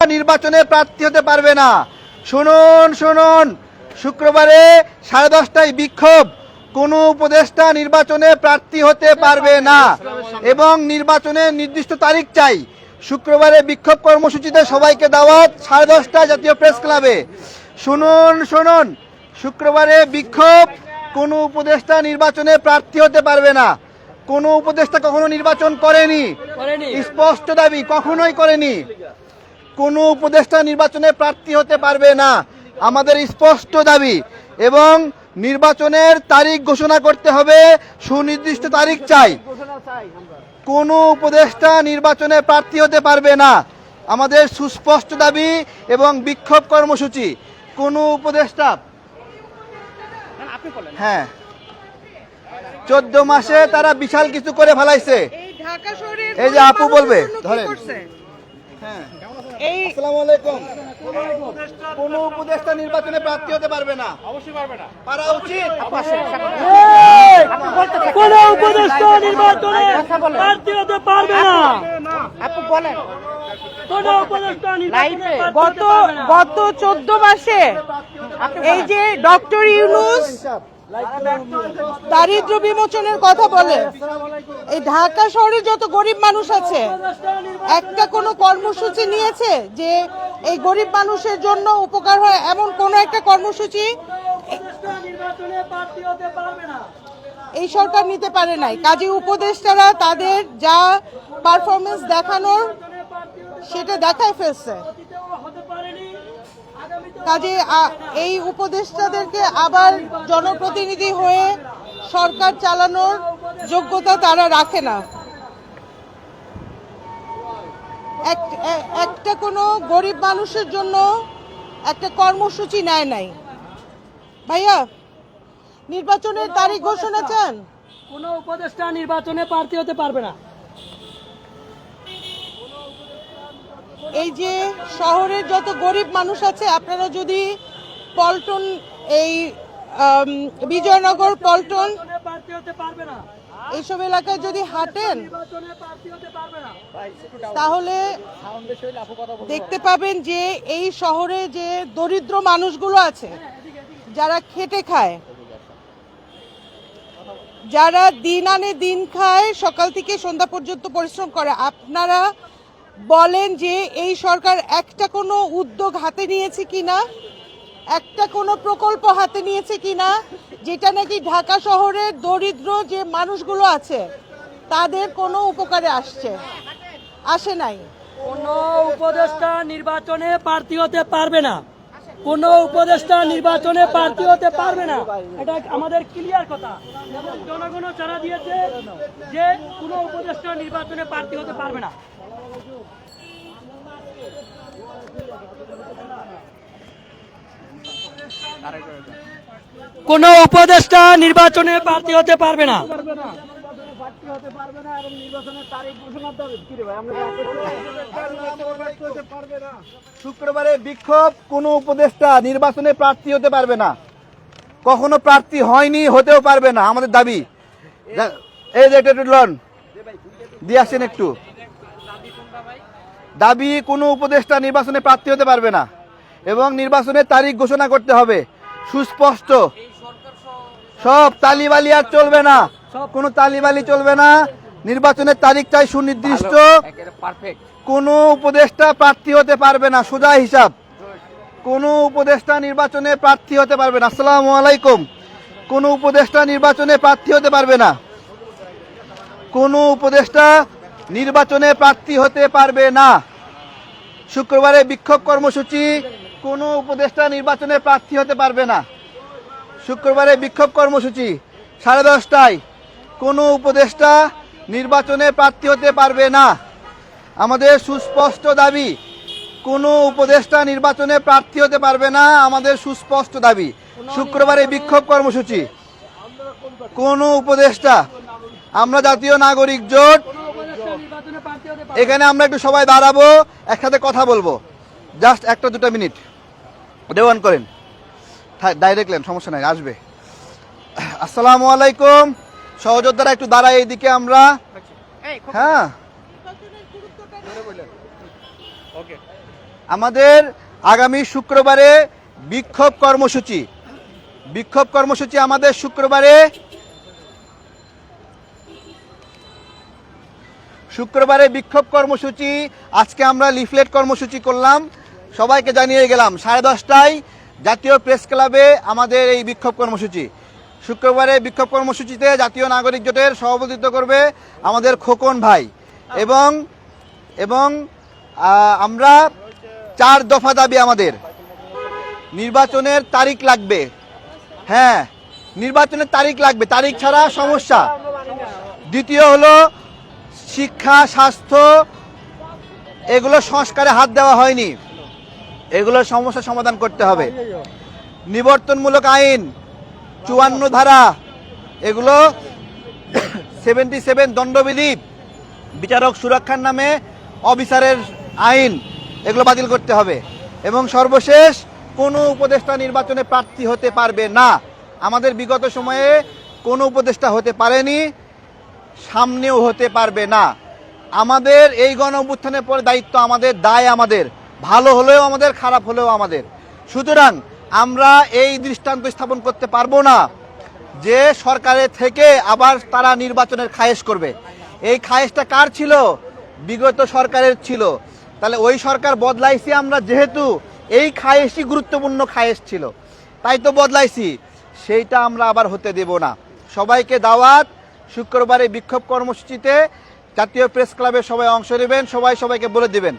নির্বাচনে প্রার্থী হতে পারবে না। শুনুন শুনুন, শুক্রবারে 10:30টায় বিক্ষোভ। কোনো উপদেষ্টা নির্বাচনে প্রার্থী হতে পারবে না এবং নির্বাচনের নির্দিষ্ট তারিখ চাই। শুক্রবারে বিক্ষোভ কর্মসূচিতে সবাইকে দাওয়াত 10:30টায় জাতীয় প্রেস ক্লাবে। শুনুন শুনুন, শুক্রবারে বিক্ষোভ। কোনো উপদেষ্টা নির্বাচনে প্রার্থী হতে পারবে না। কোনো উপদেষ্টা কখনো নির্বাচন করেনি, স্পষ্ট দাবি, কখনোই করেনি। কোনো উপদেষ্টা নির্বাচনে প্রার্থী হতে পারবে না, আমাদের স্পষ্ট দাবি। এবং নির্বাচনের তারিখ ঘোষণা করতে হবে, সুনির্দিষ্ট তারিখ চাই। কোনো উপদেষ্টা নির্বাচনে প্রার্থী হতে পারবে না, আমাদের সুস্পষ্ট দাবি এবং বিক্ষোভ কর্মসূচি। কোনো উপদেষ্টা, হ্যাঁ, 14 মাসে তারা বিশাল কিছু করে ফেলাইছে। এই যে আপু বলবে, ধরেন। আসসালামু আলাইকুম। কোন উপদেষ্টা নির্বাচনে প্রার্থী হতে পারবে না, অবশ্যই পারবে না, পারা উচিত। কোন উপদেষ্টা নির্বাচনে প্রার্থী হতে পারবে না, আপু বলেন। কোন উপদেষ্টা নির্বাচনে গত 14 মাসে এই যে ডক্টর ইউনূস দারিদ্র বিমোচনের কথা বলে, এই ঢাকা শহরে যত গরিব মানুষ আছে, একটা কোনো কর্মসূচি নিয়েছে যে এই গরিব মানুষের জন্য উপকার হয় এমন কোন একটা কর্মসূচি এই সরকার নিতে পারে নাই। কাজে উপদেষ্টারা তাদের যা পারফরমেন্স দেখানোর সেটা দেখায় ফেলছে। কাজে এই উপদেষ্টাদেরকে আবার জনপ্রতিনিধি হয়ে সরকার চালানোর যোগ্যতা তারা রাখে না। একটা কোনো গরিব মানুষের জন্য একটা কর্মসূচি নেয় নাই। ভাইয়া, নির্বাচনের তারিখ ঘোষণা চান? কোন উপদেষ্টা নির্বাচনে প্রার্থী হতে পারবে না। এই যে শহরের যত গরিব মানুষ আছে, আপনারা যদি পল্টন, এই বিজয়নগর, পল্টন, এইসব এলাকায় যদি হাঁটেন তাহলে দেখতে পাবেন যে এই শহরে যে দরিদ্র মানুষগুলো আছে, যারা খেটে খায়, যারা দিন আনে দিন খায়, সকাল থেকে সন্ধ্যা পর্যন্ত পরিশ্রম করে, আপনারা বলেন যে এই সরকার একটা কোনো উদ্যোগ হাতে নিয়েছে কিনা, একটা কোনো প্রকল্প হাতে নিয়েছে কিনা যেটা নাকি ঢাকা শহরের দরিদ্র যে মানুষগুলো আছে তাদের কোনো উপকারে আসে নাই। কোন উপদেষ্টা নির্বাচনে প্রার্থী হতে পারবে না, কোন উপদেষ্টা নির্বাচনে প্রার্থী হতে পারবে না, এটা আমাদের ক্লিয়ার কথা। জনগণ ছাড়া দিয়েছে যে কোন উপদেষ্টা নির্বাচনে প্রার্থী হতে পারবে না। কোন উপদেষ্টা নির্বাচনে প্রার্থী হতে পারবে না। শুক্রবারে বিক্ষোভ। কোন উপদেষ্টা নির্বাচনে প্রার্থী হতে পারবে না, কখনো প্রার্থী হয়নি, হতেও পারবে না, আমাদের দাবি। এই যে এটা লন দিয়ে আসেন একটু। দাবি, কোনো উপদেষ্টা নির্বাচনে প্রার্থী হতে পারবে না এবং নির্বাচনের তারিখ ঘোষণা করতে হবে সুস্পষ্ট। সব তালিবালি আর চলবে না, কোনো তালিবালি চলবে না। নির্বাচনের তারিখ চাই সুনির্দিষ্ট। কোনো উপদেষ্টা প্রার্থী হতে পারবে না, সোজা হিসাব। কোনো উপদেষ্টা নির্বাচনে প্রার্থী হতে পারবে না। আসসালামু আলাইকুম। কোনো উপদেষ্টা নির্বাচনে প্রার্থী হতে পারবে না, কোনো উপদেষ্টা নির্বাচনে প্রার্থী হতে পারবে না। শুক্রবারে বিক্ষোভ কর্মসূচি। কোনো উপদেষ্টা নির্বাচনে প্রার্থী হতে পারবে না। শুক্রবারে বিক্ষোভ কর্মসূচি 10:30টায়। কোনো উপদেষ্টা নির্বাচনে প্রার্থী হতে পারবে না, আমাদের সুস্পষ্ট দাবি। কোনো উপদেষ্টা নির্বাচনে প্রার্থী হতে পারবে না, আমাদের সুস্পষ্ট দাবি। শুক্রবারে বিক্ষোভ কর্মসূচি। কোনো উপদেষ্টা, আমরা জাতীয় নাগরিক জোট, এখানে আমরা একটু সবাই দাঁড়াবো, একসাথে কথা বলবো, জাস্ট 1-2 মিনিট দেওয়ান করেন, ডাইরেক্ট লেন, সমস্যা নাই, আসবে। আসসালামু আলাইকুম। সহযোদ্ধারা একটু দাঁড়ায় এইদিকে আমরা। হ্যাঁ, আমাদের আগামী শুক্রবারে বিক্ষোভ কর্মসূচি আমাদের শুক্রবারে বিক্ষোভ কর্মসূচি। আজকে আমরা লিফলেট কর্মসূচি করলাম, সবাইকে জানিয়ে গেলাম 10:30টায় জাতীয় প্রেস ক্লাবে আমাদের এই বিক্ষোভ কর্মসূচি। শুক্রবারে বিক্ষোভ কর্মসূচিতে জাতীয় নাগরিক জোটের সভাপতিত্ব করবে আমাদের খোকন ভাই এবং আমরা 4 দফা দাবি আমাদের। নির্বাচনের তারিখ লাগবে, হ্যাঁ নির্বাচনের তারিখ লাগবে, তারিখ ছাড়া সমস্যা। দ্বিতীয় হলো শিক্ষা, স্বাস্থ্য, এগুলো সংস্কারে হাত দেওয়া হয়নি, এগুলো সমস্যা সমাধান করতে হবে। নিবর্তনমূলক আইন 54 ধারা, এগুলো 77 দণ্ডবিধি, বিচারক সুরক্ষার নামে অফিসারের আইন, এগুলো বাতিল করতে হবে। এবং সর্বশেষ কোনো উপদেষ্টা নির্বাচনে প্রার্থী হতে পারবে না। আমাদের বিগত সময়ে কোনো উপদেষ্টা হতে পারেনি, সামনেও হতে পারবে না। আমাদের এই গণ অভ্যুত্থানের পরে দায়িত্ব আমাদের, দায় আমাদের, ভালো হলেও আমাদের, খারাপ হলেও আমাদের। সুতরাং আমরা এই দৃষ্টান্ত স্থাপন করতে পারবো না যে সরকারের থেকে আবার তারা নির্বাচনের খায়েশ করবে। এই খায়েশটা কার ছিল? বিগত সরকারের ছিল। তাহলে ওই সরকার বদলাইছি আমরা, যেহেতু এই খায়েশই গুরুত্বপূর্ণ খায়েশ ছিল, তাই তো বদলাইছি, সেইটা আমরা আবার হতে দেব না। সবাইকে দাওয়াত, শুক্রবারে বিক্ষোভ কর্মসূচিতে জাতীয় প্রেস ক্লাবে সবাই অংশ নেবেন। সবাইকে বলে দেবেন,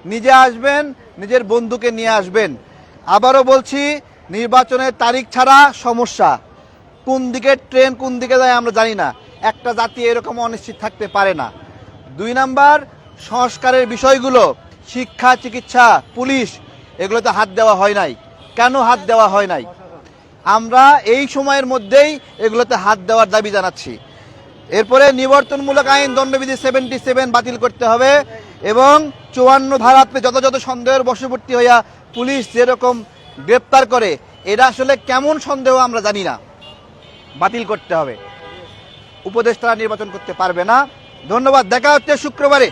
নিজে আসবেন, নিজের বন্ধুকে নিয়ে আসবেন। আবারও বলছি, নির্বাচনের তারিখ ছাড়া সমস্যা। কোন দিকে ট্রেন কোন দিকে যায় আমরা জানি না, একটা জাতি এরকম অনিশ্চিত থাকতে পারে না। 2 নাম্বার, সংস্কারের বিষয়গুলো, শিক্ষা, চিকিৎসা, পুলিশ, এগুলোতে হাত দেওয়া হয় নাই। কেন হাত দেওয়া হয় নাই? আমরা এই সময়ের মধ্যেই এগুলোতে হাত দেওয়ার দাবি জানাচ্ছি। এরপরে নিবর্তনমূলক আইন দণ্ডবিধি 77 বাতিল করতে হবে এবং 54 ধারাতে যত সন্দেহের বশবর্তী হইয়া পুলিশ যেরকম গ্রেপ্তার করে, এরা আসলে কেমন সন্দেহ আমরা জানি না, বাতিল করতে হবে। উপদেষ্টারা নির্বাচন করতে পারবে না। ধন্যবাদ, দেখা হচ্ছে শুক্রবারে।